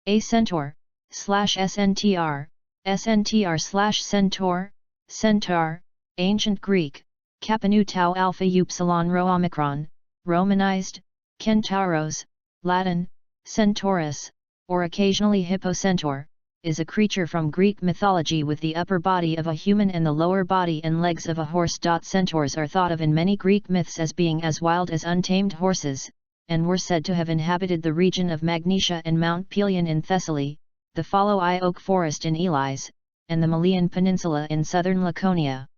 A centaur, /SNTR, SNTR/centaur, centaur, Ancient Greek, Kappa Nu Tau Alpha Upsilon Rho Omicron, Romanized, Centauros, Latin, Centaurus, or occasionally Hippocentaur, is a creature from Greek mythology with the upper body of a human and the lower body and legs of a horse. Centaurs are thought of in many Greek myths as being as wild as untamed horses, and were said to have inhabited the region of Magnesia and Mount Pelion in Thessaly, the Phalo-I oak forest in Elis, and the Malian Peninsula in southern Laconia.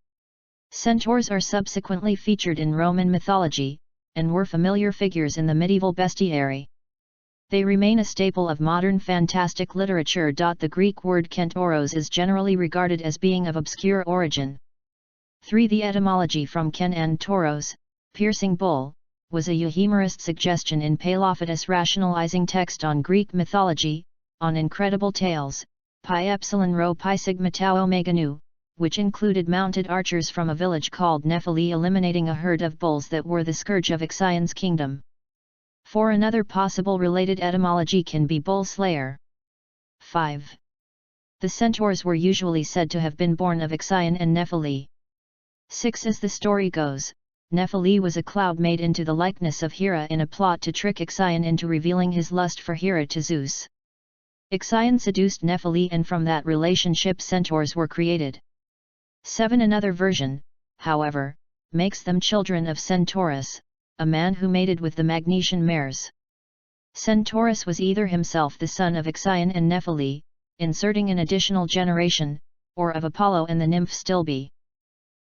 Centaurs are subsequently featured in Roman mythology, and were familiar figures in the medieval bestiary. They remain a staple of modern fantastic literature. The Greek word kentauros is generally regarded as being of obscure origin. 3. The etymology from ken and tauros, piercing bull, was a euhemerist suggestion in Palophatus' rationalizing text on Greek mythology, on Incredible Tales, pi epsilon rho pi sigma tau omega nu, which included mounted archers from a village called Nephili eliminating a herd of bulls that were the scourge of Ixion's kingdom. 4. Another possible related etymology can be bull slayer. 5. The centaurs were usually said to have been born of Ixion and Nephili. 6. As the story goes, Nephili was a cloud made into the likeness of Hera in a plot to trick Ixion into revealing his lust for Hera to Zeus. Ixion seduced Nephili, and from that relationship centaurs were created. 7. Another version, however, makes them children of Centaurus, a man who mated with the Magnesian mares. Centaurus was either himself the son of Ixion and Nephili, inserting an additional generation, or of Apollo and the nymph Stilbe.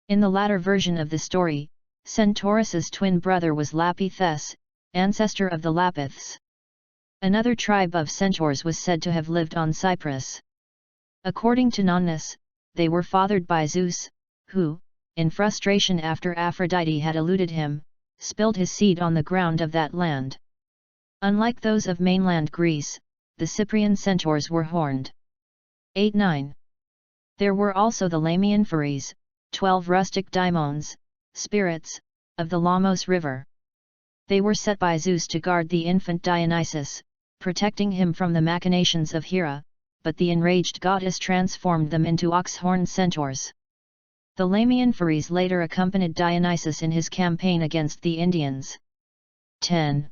In the latter version of the story, Centaurus's twin brother was Lapithes, ancestor of the Lapiths. Another tribe of centaurs was said to have lived on Cyprus. According to Nonnus, they were fathered by Zeus, who, in frustration after Aphrodite had eluded him, spilled his seed on the ground of that land. Unlike those of mainland Greece, the Cyprian centaurs were horned. 8-9. There were also the Lamianphares, 12 rustic daimons, spirits, of the Lamos River. They were set by Zeus to guard the infant Dionysus, protecting him from the machinations of Hera, but the enraged goddess transformed them into ox-horned centaurs. The Lamianphares later accompanied Dionysus in his campaign against the Indians. 10.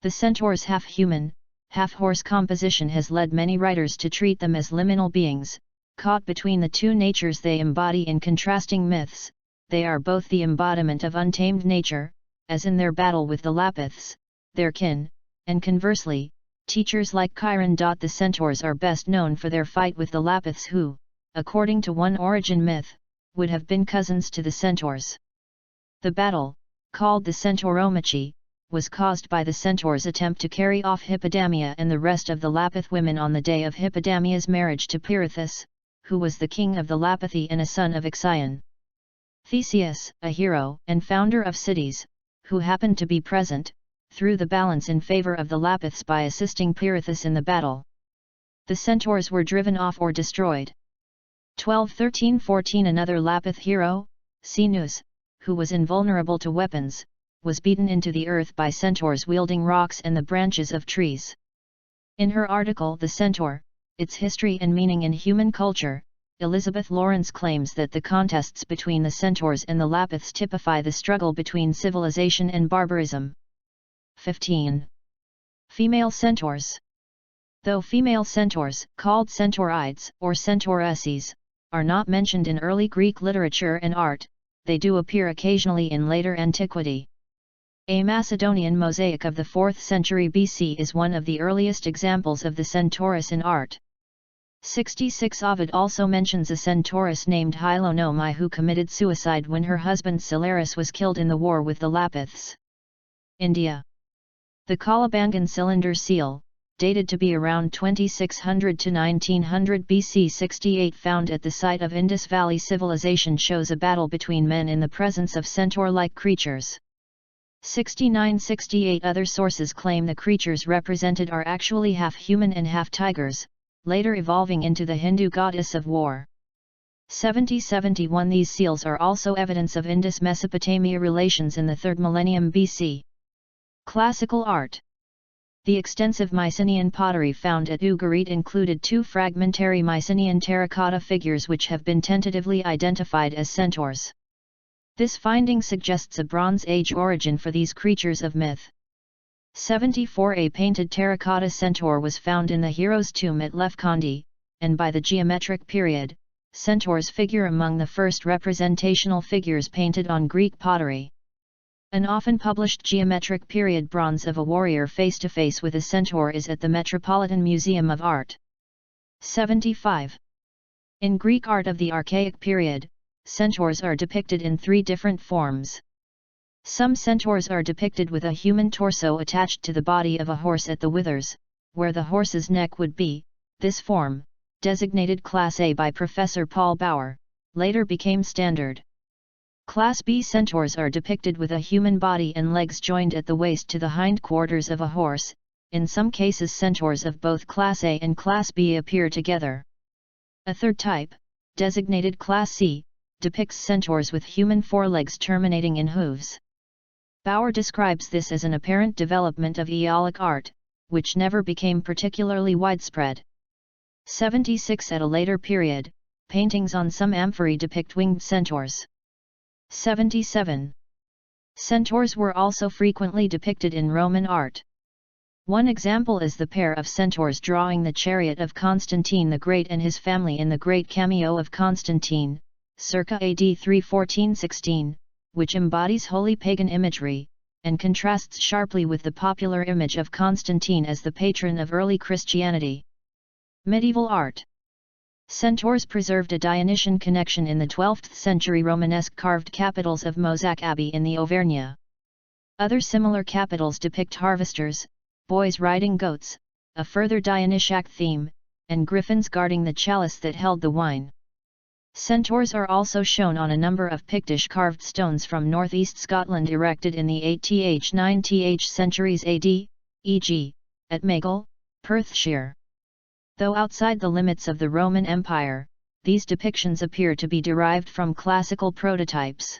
The centaur's half-human, half-horse composition has led many writers to treat them as liminal beings, caught between the two natures they embody in contrasting myths. They are both the embodiment of untamed nature, as in their battle with the Lapiths, their kin, and conversely, teachers like Chiron. The centaurs are best known for their fight with the Lapiths who, according to one origin myth, would have been cousins to the centaurs. The battle, called the Centauromachy, was caused by the centaurs' attempt to carry off Hippodamia and the rest of the Lapith women on the day of Hippodamia's marriage to Pirithous, who was the king of the Lapithae and a son of Ixion. Theseus, a hero and founder of cities, who happened to be present, threw the balance in favor of the Lapiths by assisting Pirithous in the battle. The centaurs were driven off or destroyed. 12, 13, 14. Another Lapith hero, Sinus, who was invulnerable to weapons, was beaten into the earth by centaurs wielding rocks and the branches of trees. In her article The Centaur, Its History and Meaning in Human Culture, Elizabeth Lawrence claims that the contests between the centaurs and the Lapiths typify the struggle between civilization and barbarism. 15. Female centaurs. Though female centaurs, called centaurides or centauresses, are not mentioned in early Greek literature and art, they do appear occasionally in later antiquity. A Macedonian mosaic of the 4th century BC is one of the earliest examples of the centaurus in art. 66. Ovid also mentions a centaurus named Hylonomai who committed suicide when her husband Celaris was killed in the war with the Lapiths. India. The Kalabangan cylinder seal, dated to be around 2600 to 1900 BC 68, found at the site of Indus Valley civilization, shows a battle between men in the presence of centaur-like creatures. 69-68. Other sources claim the creatures represented are actually half human and half tigers, later evolving into the Hindu goddess of war. 70-71. These seals are also evidence of Indus-Mesopotamia relations in the 3rd millennium BC. Classical art. The extensive Mycenaean pottery found at Ugarit included 2 fragmentary Mycenaean terracotta figures which have been tentatively identified as centaurs. This finding suggests a Bronze Age origin for these creatures of myth. 74 A painted terracotta centaur was found in the hero's tomb at Lefkandi, and by the geometric period, centaurs figure among the first representational figures painted on Greek pottery. An often published geometric period bronze of a warrior face-to-face with a centaur is at the Metropolitan Museum of Art. 75. In Greek art of the Archaic period, centaurs are depicted in 3 different forms. Some centaurs are depicted with a human torso attached to the body of a horse at the withers, where the horse's neck would be. This form, designated Class A by Professor Paul Bauer, later became standard. Class B centaurs are depicted with a human body and legs joined at the waist to the hindquarters of a horse. In some cases centaurs of both Class A and Class B appear together. A third type, designated Class C, depicts centaurs with human forelegs terminating in hooves. Bauer describes this as an apparent development of Aeolic art, which never became particularly widespread. 76 At a later period, paintings on some amphorae depict winged centaurs. 77. Centaurs were also frequently depicted in Roman art. One example is the pair of centaurs drawing the chariot of Constantine the Great and his family in the Great Cameo of Constantine, circa AD 314-16, which embodies holy pagan imagery, and contrasts sharply with the popular image of Constantine as the patron of early Christianity. Medieval art. Centaurs preserved a Dionysian connection in the 12th century Romanesque carved capitals of Mozac Abbey in the Auvergne. Other similar capitals depict harvesters, boys riding goats, a further Dionysiac theme, and griffins guarding the chalice that held the wine. Centaurs are also shown on a number of Pictish carved stones from northeast Scotland erected in the 8th-9th centuries AD, e.g., at Maghull, Perthshire. Though outside the limits of the Roman Empire, these depictions appear to be derived from classical prototypes.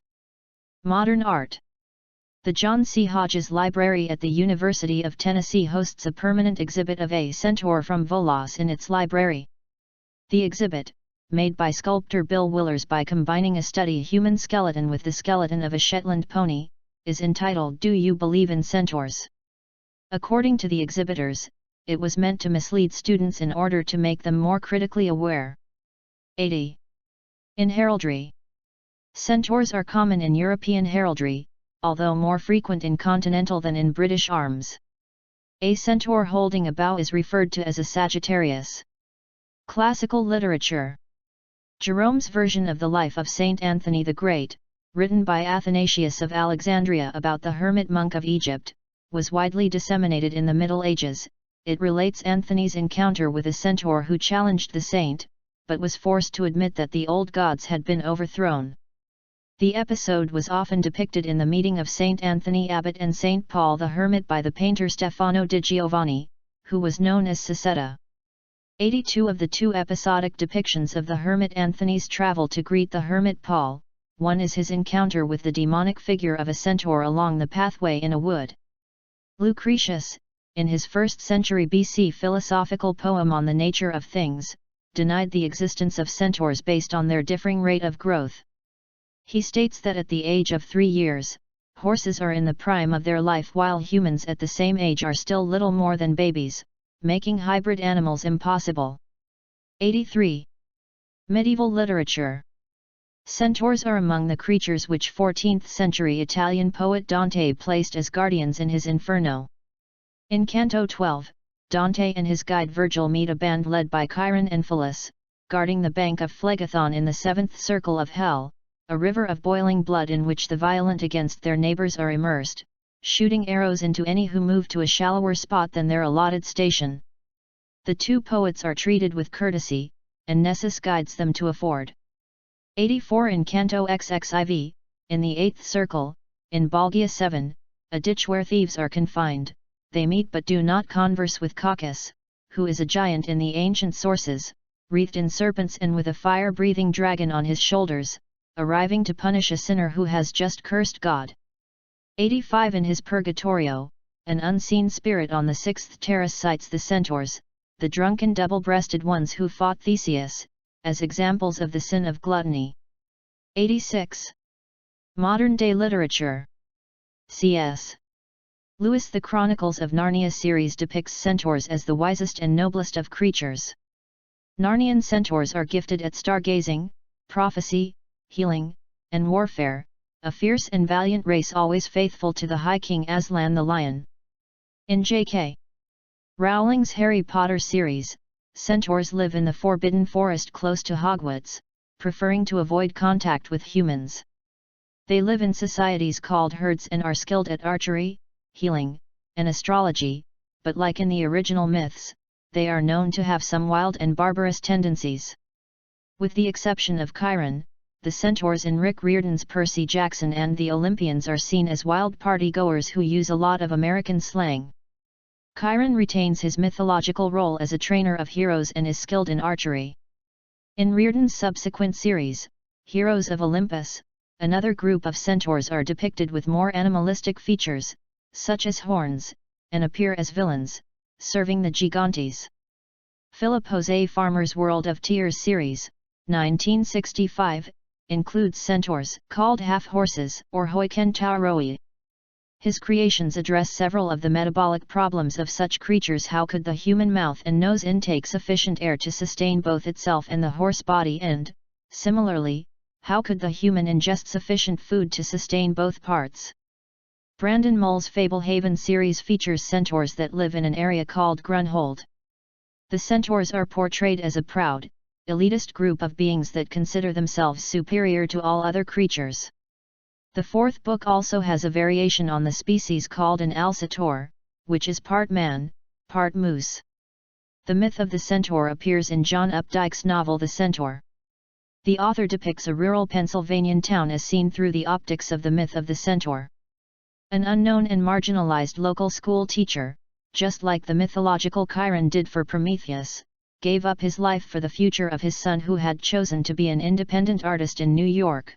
Modern art. The John C. Hodges Library at the University of Tennessee hosts a permanent exhibit of a centaur from Volos in its library. The exhibit, made by sculptor Bill Willers by combining a study human skeleton with the skeleton of a Shetland pony, is entitled "Do You Believe in Centaurs?" According to the exhibitors, it was meant to mislead students in order to make them more critically aware. 80. In heraldry. Centaurs are common in European heraldry, although more frequent in continental than in British arms. A centaur holding a bow is referred to as a Sagittarius. Classical literature. Jerome's version of the life of Saint Anthony the Great, written by Athanasius of Alexandria about the hermit monk of Egypt, was widely disseminated in the Middle Ages. It relates Anthony's encounter with a centaur who challenged the saint, but was forced to admit that the old gods had been overthrown. The episode was often depicted in the meeting of Saint Anthony Abbot and Saint Paul the Hermit by the painter Stefano di Giovanni, who was known as Sasetta. 82 Of the 2 episodic depictions of the hermit Anthony's travel to greet the hermit Paul, one is his encounter with the demonic figure of a centaur along the pathway in a wood. Lucretius, in his 1st century BC philosophical poem On the Nature of Things, denied the existence of centaurs based on their differing rate of growth. He states that at the age of 3 years, horses are in the prime of their life while humans at the same age are still little more than babies, making hybrid animals impossible. 83. Medieval literature. Centaurs are among the creatures which 14th century Italian poet Dante placed as guardians in his Inferno. In Canto 12, Dante and his guide Virgil meet a band led by Chiron and Phyllis, guarding the bank of Phlegethon in the 7th circle of Hell, a river of boiling blood in which the violent against their neighbors are immersed, shooting arrows into any who move to a shallower spot than their allotted station. The 2 poets are treated with courtesy, and Nessus guides them to a ford. 84 In Canto XXIV, in the 8th circle, in Balgia 7, a ditch where thieves are confined, they meet but do not converse with Cacus, who is a giant in the ancient sources, wreathed in serpents and with a fire-breathing dragon on his shoulders, arriving to punish a sinner who has just cursed God. 85 In his Purgatorio, an unseen spirit on the 6th terrace cites the centaurs, the drunken double-breasted ones who fought Theseus, as examples of the sin of gluttony. 86. Modern-day literature. C.S. Lewis. The Chronicles of Narnia series depicts centaurs as the wisest and noblest of creatures. Narnian centaurs are gifted at stargazing, prophecy, healing, and warfare, a fierce and valiant race always faithful to the High King Aslan the Lion. In J.K. Rowling's Harry Potter series, centaurs live in the Forbidden Forest close to Hogwarts, preferring to avoid contact with humans. They live in societies called herds and are skilled at archery, healing, and astrology, but like in the original myths, they are known to have some wild and barbarous tendencies. With the exception of Chiron, the centaurs in Rick Riordan's Percy Jackson and the Olympians are seen as wild party-goers who use a lot of American slang. Chiron retains his mythological role as a trainer of heroes and is skilled in archery. In Riordan's subsequent series, Heroes of Olympus, another group of centaurs are depicted with more animalistic features, such as horns, and appear as villains, serving the Gigantes. Philip Jose Farmer's World of Tears series, 1965, includes centaurs called half-horses or hoi kentauroi. His creations address several of the metabolic problems of such creatures. How could the human mouth and nose intake sufficient air to sustain both itself and the horse body, and, similarly, how could the human ingest sufficient food to sustain both parts? Brandon Mull's Fablehaven series features centaurs that live in an area called Grunhold. The centaurs are portrayed as a proud, elitist group of beings that consider themselves superior to all other creatures. The fourth book also has a variation on the species called an alsator, which is part man, part moose. The myth of the centaur appears in John Updike's novel The Centaur. The author depicts a rural Pennsylvanian town as seen through the optics of the myth of the centaur. An unknown and marginalized local school teacher, just like the mythological Chiron did for Prometheus, gave up his life for the future of his son who had chosen to be an independent artist in New York.